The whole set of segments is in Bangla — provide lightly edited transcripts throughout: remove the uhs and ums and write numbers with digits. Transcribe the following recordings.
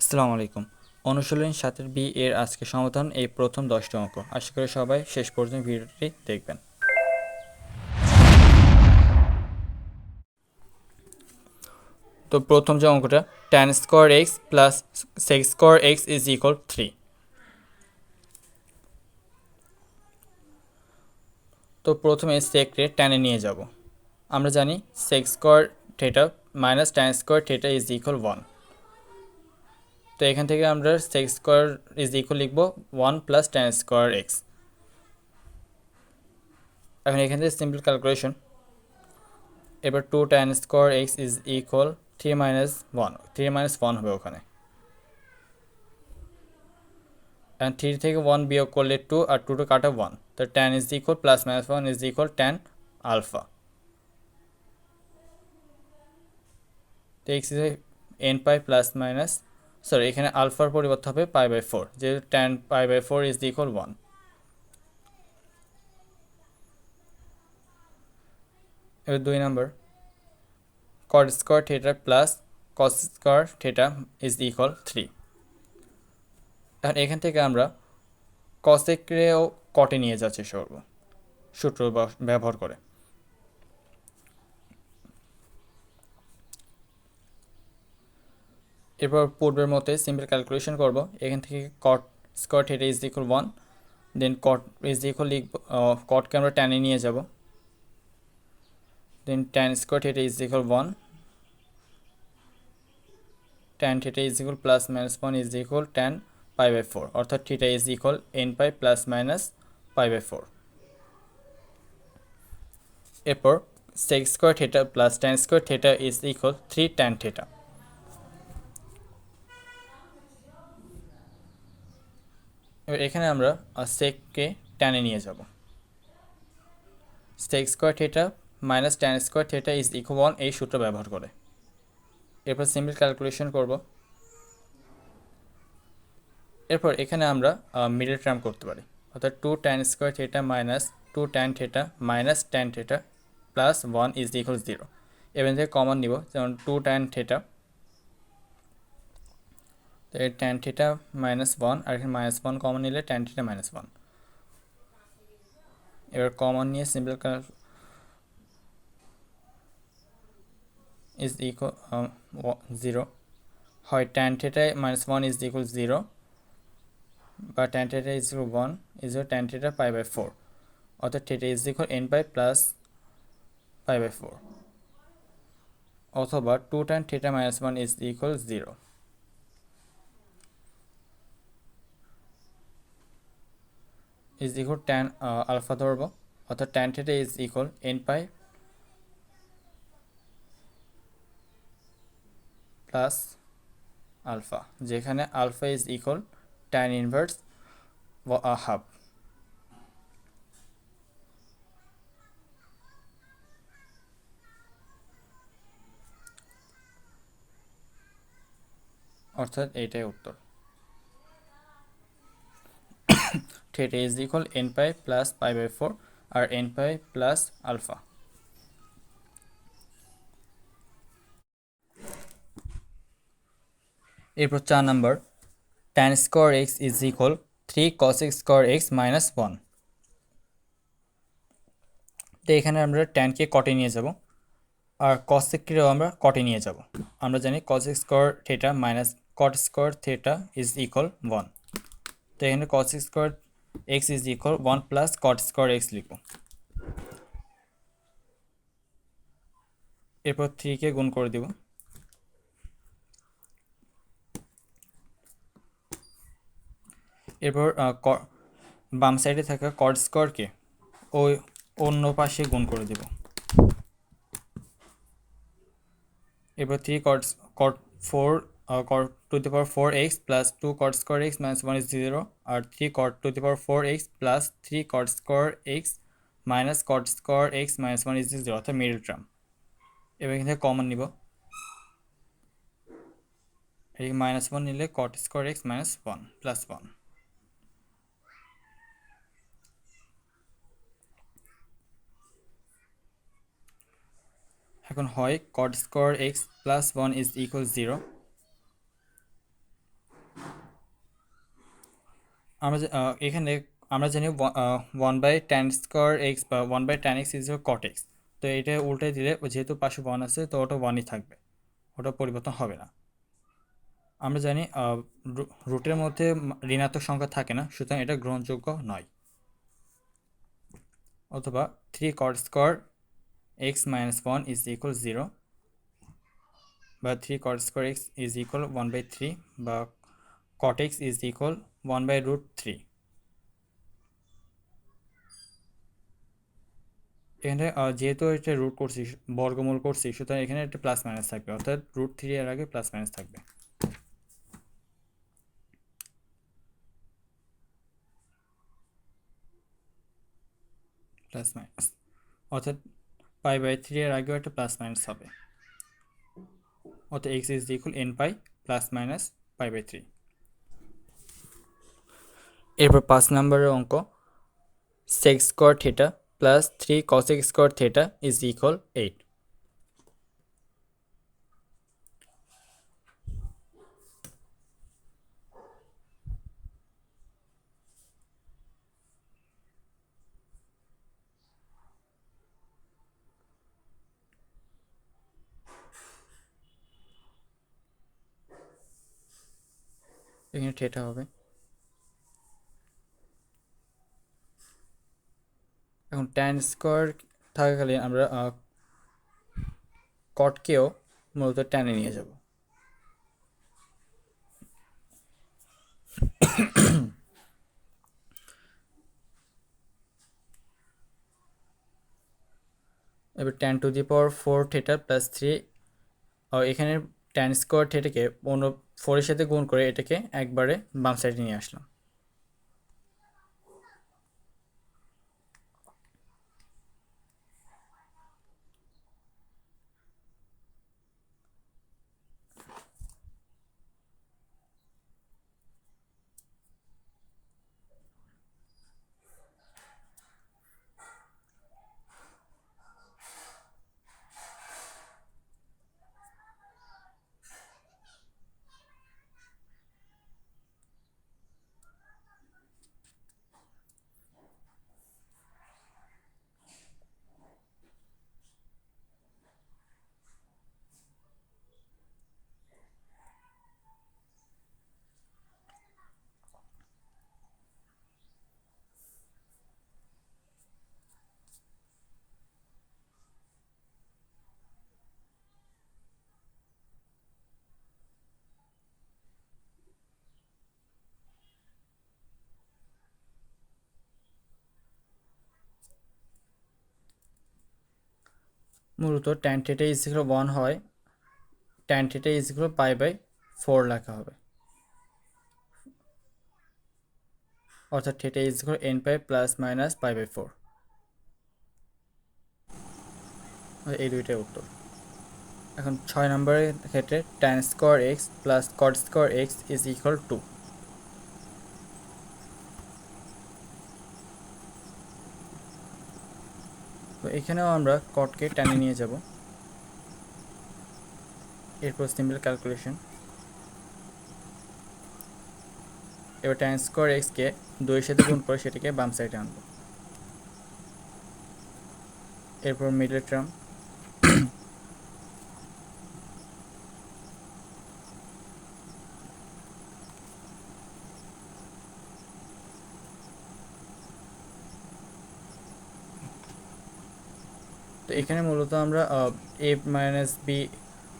আসসালামু আলাইকুম। অনুশীলনী 7 বি এর আজকে সমাধান এই প্রথম 10টি অঙ্ক। আশা করি সবাই শেষ পর্যন্ত ভিডিওটি দেখবেন। তো প্রথম যে অঙ্কটা tan square x plus sec square x is equal 3। তো প্রথমে সেককে ট্যানে নিয়ে যাব। আমরা জানি sec square theta minus tan square theta is equal 1। তো এখান থেকে আমরা সেক স্কোয়ার ইজ ইকুয়াল লিখব 1 প্লাস ট্যান স্কোয়ার এক্স। এখন এখান থেকে সিম্পল ক্যালকুলেশন, এবার 2 tan square x is equal 3 minus 1, 3 minus 1 হবে ওখানে। অ্যান্ড 3 থেকে 1 বিয়োগ করলে 2 আর 2 কাটা 1, তো tan is equal plus minus 1 is equal tan alpha. তো x is n pi plus minus, sorry এখানে আলফার পরিবর্তে হবে পাই বাই 4, যেহেতু tan pi by 4 is equal 1। এবার 2 number cot square theta plus cos square theta is equal 3। এখন এখান থেকে আমরা কসেকরেও কটে নিয়ে যাচ্ছি সূত্র ব্যবহার করে। এরপর পূর্বের মতে সিম্পল ক্যালকুলেশন করব। এখান থেকে cot square theta is equal 1, then cot is equal লিখব, কটকে আমরা ট্যানে নিয়ে যাব, then tan square theta is equal 1, tan theta is equal plus minus 1 is equal tan pi by 4, অর্থাৎ theta is equal n pi plus minus pi by 4। এরপর sec square theta plus tan square theta is equal 3 tan theta. এবার এখানে আমরা সেককে ট্যানে নিয়ে যাব, sec square theta minus tan square theta is equal 1 এই সূত্র ব্যবহার করে। এরপর সিম্পল ক্যালকুলেশন করব। এরপর এখানে আমরা মিডল টার্ম করতে পারি, অর্থাৎ 2 tan square theta minus 2 tan theta minus tan theta plus 1 is equal 0। এখান থেকে কমন নিব, যেমন 2 ট্যান থিটা, তো এই ট্যান থিটা মাইনাস 1 আর এখানে মাইনাস 1 কমন নিলে ট্যান থিটা মাইনাস 1। এবার কমন নিয়ে সিম্পল ইজ ইকুয়াল 0, হয় tan theta minus 1 is equal 0 বা tan theta is equal 1 is tan theta pi by 4, অর্থাৎ theta is equal n pi plus pi by 4, অথবা 2 tan theta minus 1 is equal 0 is equal tan alpha ধরবো, অর্থাৎ tan theta is equal n pi plus alpha, যেখানে alpha is equal tan inverse half. অর্থাৎ এইটাই উত্তর, theta is equal n pi plus pi by 4 আর এন পাই প্লাস আলফা। এরপর 4 number tan square x is equal 3 cos square x minus 1। তো এখানে আমরা ট্যানকে কটে নিয়ে যাব আর কসেককেও আমরা কটে নিয়ে যাব। আমরা জানি cos square theta minus cot square theta is equal 1। তো এখানে cos square x is equal 1 plus cot square x লিখব। এরপর 3কে গুণ করে দিব, এরপর বাম সাইডে থাকা cot স্কোয়ারকে ওই অন্য পাশে গুণ করে দেব। এরপর 3 cot 4 cot to the power 4x plus 2 cot square x minus 1 is 0 আর 3 cot to the power 4x plus 3 cot square x minus cot square x minus 1 is 0, অর্থাৎ মিডল টার্ম। এবার এখান থেকে কমন নিব, এই মাইনাস 1 নিলে cot square x minus 1 plus 1। এখন হয় cot square x plus 1 is equal 0, আমরা এখানে আমরা জানি 1/tan² x বা 1/tan x is cot x। তো এটা উল্টে দিলে যেহেতু পাশে 1 আছে তো ওটা 1ই থাকবে, ওটা পরিবর্তন হবে না। আমরা জানি রুটের মধ্যে ঋণাত্মক সংখ্যা থাকে না, সুতরাং এটা গ্রহণযোগ্য নয়। অথবা 3 cot² x - 1 ইজ ইকুয়াল 0, বা 3 cot² x ইজ ইকুয়াল 1/3, বা cot x ইজ ইকুয়াল 1/√3। এখানে যেহেতু এটা রুট করছি, বর্গমূল করছি, সুতরাং এখানে একটা প্লাস মাইনাস থাকবে, অর্থাৎ √3 এর আগে প্লাস মাইনাস থাকবে। প্লাস মাইনাস, অর্থাৎ π/3 এর আগেও একটা প্লাস মাইনাস হবে, অর্থাৎ x is equal nπ plus minus π/3। এরপর 5 নম্বরের অঙ্ক, sec² θ plus 3 cosec² θ is equal 8। এখানে থিটা হবে। এখন tan² থাকাকালীন আমরা কটকেও মূলত টেনে নিয়ে যাব। এবার tan⁴ θ প্লাস 3, এখানে tan² থিটাকে অন্য 4 এর সাথে গুণ করে এটাকে একবারে বাম সাইডে নিয়ে আসলাম। মূলত tan θ ইজ ইকুয়াল 1 হয়, tan θ ইজ ইকুয়াল π/4 লেখা হবে, অর্থাৎ θ is equal nπ plus minus π/4। এই দুইটাই উত্তর। এখন 6 নম্বরের ক্ষেত্রে tan² x plus cot² x is equal 2। তো এখানেও আমরা কটকে টেনে নিয়ে যাব, এরপর সিম্পল ক্যালকুলেশন। এবার tan² x কে 2 এর সাথে গুণ করে সেটাকে বাম সাইডে আনবো, এরপর মিডল টার্ম, তো এখানে মূলত আমরা a মাইনাস b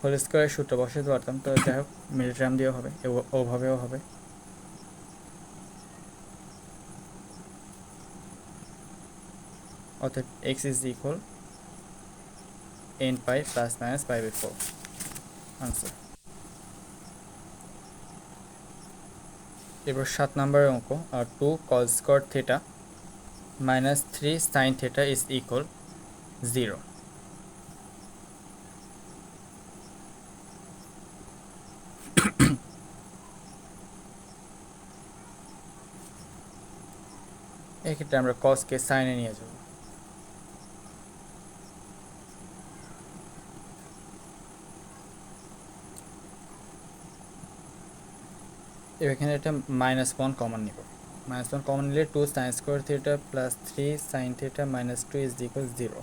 হোল স্কোয়ারের সূত্র বসাতে পারতাম, তো যাই হোক মিডল টার্ম দিয়েও হবে, ওভাবেও হবে। অর্থাৎ x is equal nπ plus minus π/4 answer. এবার 7 নম্বরের অঙ্ক, 2 cos² θ minus 3 sin θ is equal 0। এক্ষেত্রে আমরা cosকে সাইনে নিয়ে যাব, এখানে এটা -1 কমন নিব, মাইনাস ওয়ান কমন নিলে 2 sine square theta plus 3 sine theta minus 2 is equal 0।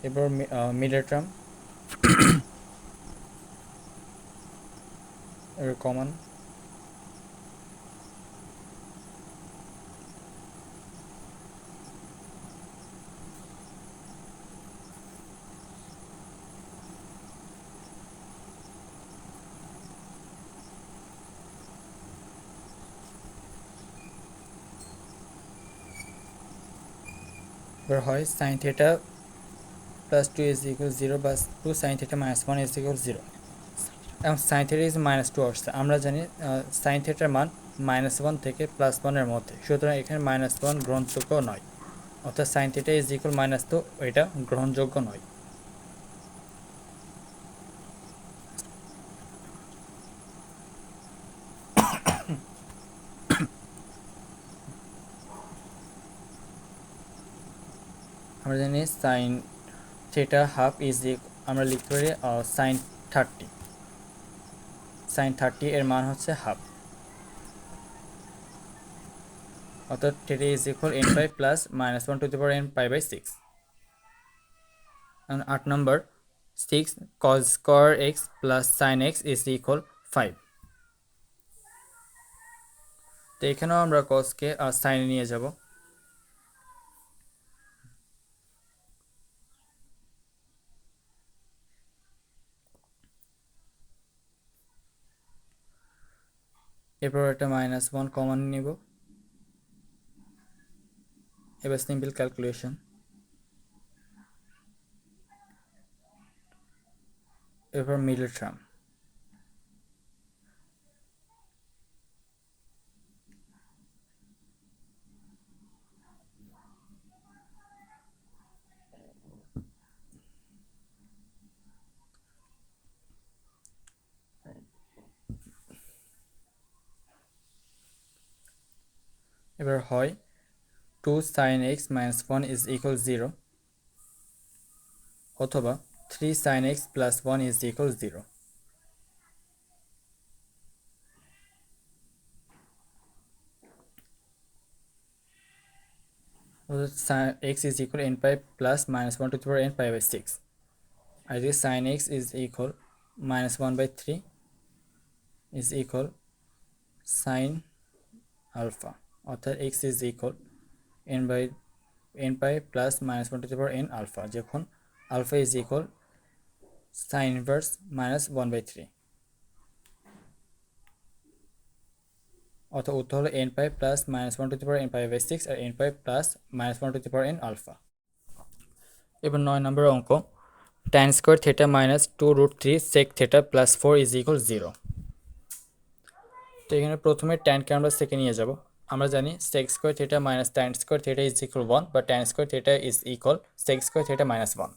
এবার মিডল টার্ম এর কমন, এবার হয় sine theta plus 2 is equal 0 বা 2 sine theta minus 1 is equal 0। এবং সাইন থিটা ইজ মাইনাস 2 আসছে, আমরা জানি সাইন থিটার মান -1 থেকে +1 এর মধ্যে, সুতরাং এখানে -1 গ্রহণযোগ্য নয়, অর্থাৎ সাইন থিটা ইজ ইকুয়াল -2 এটা গ্রহণযোগ্য নয়। আমরা জানি সাইন থিটা হাফ ইজ আমরা লিখতে পারি সাইন 30, সাইন 30 এর মান হচ্ছে হাফ, অর্থাৎ theta is equal n pi plus -1 to the power n pi by 6। 8 number 6 cos square x plus sine x is equal 5। তো এখানেও আমরা cosকে সাইনে নিয়ে যাব, এরপর একটা -1 কমন নিব। এবার সিম্পল ক্যালকুলেশন, এরপর মিডল টার্ম, এবার হয় 2 sin x minus 1 is equal 0 অথবা 3 sin x plus 1 is equal 0। sin x is equal n pi plus -1 to the power n pi by 6, আর যদি sin x is equal -1 by 3 is equal sin alpha, অর্থাৎ x is equal n pi plus -1 to the power n alpha, যখন alpha is equal sin inverse -1 by 3, অর্থাৎ উত্তর হলো n pi plus -1 to the power n pi by 6 আর n pi plus -1 to the power n alpha। এবার 9 নম্বর অঙ্ক, tan square theta minus 2 root 3 sec theta plus 4 is equal 0। তো এখানে প্রথমে ট্যানকে আমরা সেকে নিয়ে যাব। আমরা জানি sec square theta minus tan square theta is equal 1 বা tan square theta is equal sec square theta minus 1।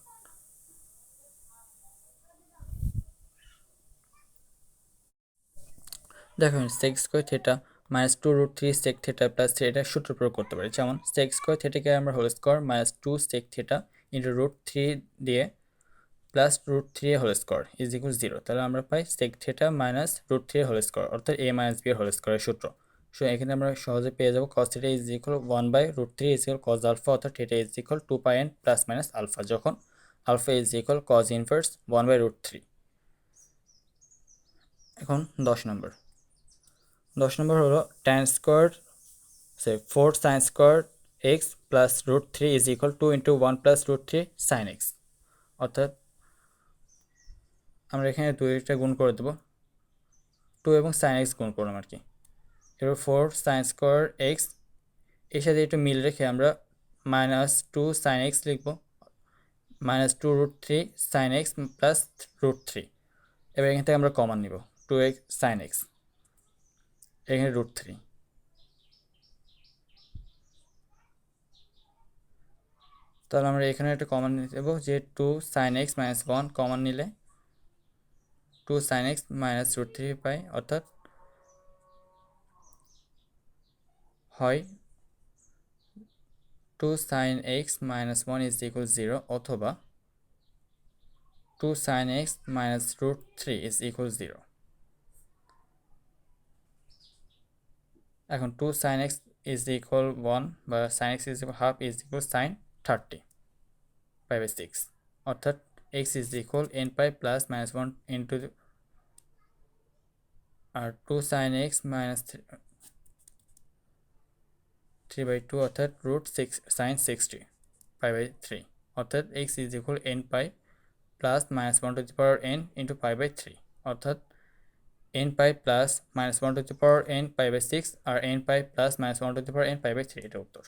দেখুন sec square theta minus 2 root 3 sec theta plus 3 এটা সূত্র প্রয়োগ করতে পারি, যেমন sec square theta কে আমরা whole square minus 2 sec theta into root 3 দিয়ে plus root 3 whole square is equal 0, তাহলে আমরা পাই sec theta minus root 3 whole square, অর্থাৎ a মাইনাস b হোল স্কয়ারের সূত্র। সো এখানে আমরা সহজে পেয়ে যাব cos theta is equal 1 by root 3 is equal cos alpha, অর্থাৎ theta is equal 2 pi n plus minus alpha, যখন alpha is equal cos inverse 1 by root 3। এখন 10 নম্বর হলো tan square 4 sin square x plus root 3 is equal 2 into 1 plus root 3 sin x, অর্থাৎ আমরা এখানে দুইটা গুণ করে দেবো, 2 এবং sin x গুণ করলাম আর কি। এবার 4 sin স্কয়ার x এর সাথে একটু মিল রেখে আমরা -2 sin x লিখব, -2 root 3 sin x plus root 3। এবার এখান থেকে আমরা কমন নিব 2x sin x, এখানে রুট 3, তাহলে আমরা এখানে একটা কমন নেব যে 2 sin x minus 1 কমন নিলে 2 sin x minus রুট 3 পাই, অর্থাৎ হয় 2 sin x minus 1 is equal 0 অথবা 2 sin x minus root 3 is equal 0। এখন 2 sin x ইজ ইকুয়াল 1 বা sin x is equal half is equal sin 30 pi by 6, অর্থাৎ x is equal n pi plus minus 1 into আর 2 sin x মাইনাস 3 বাই 2 অর্থাৎ রুট 6 sin 60 পাই বাই 3, অর্থাৎ x is equal n pi plus minus 1 to the power n into pi by 3, অর্থাৎ n pi plus minus 1 to the power n pi by 6 আর n pi plus minus 1 to the power n pi by 3, এটা উত্তর।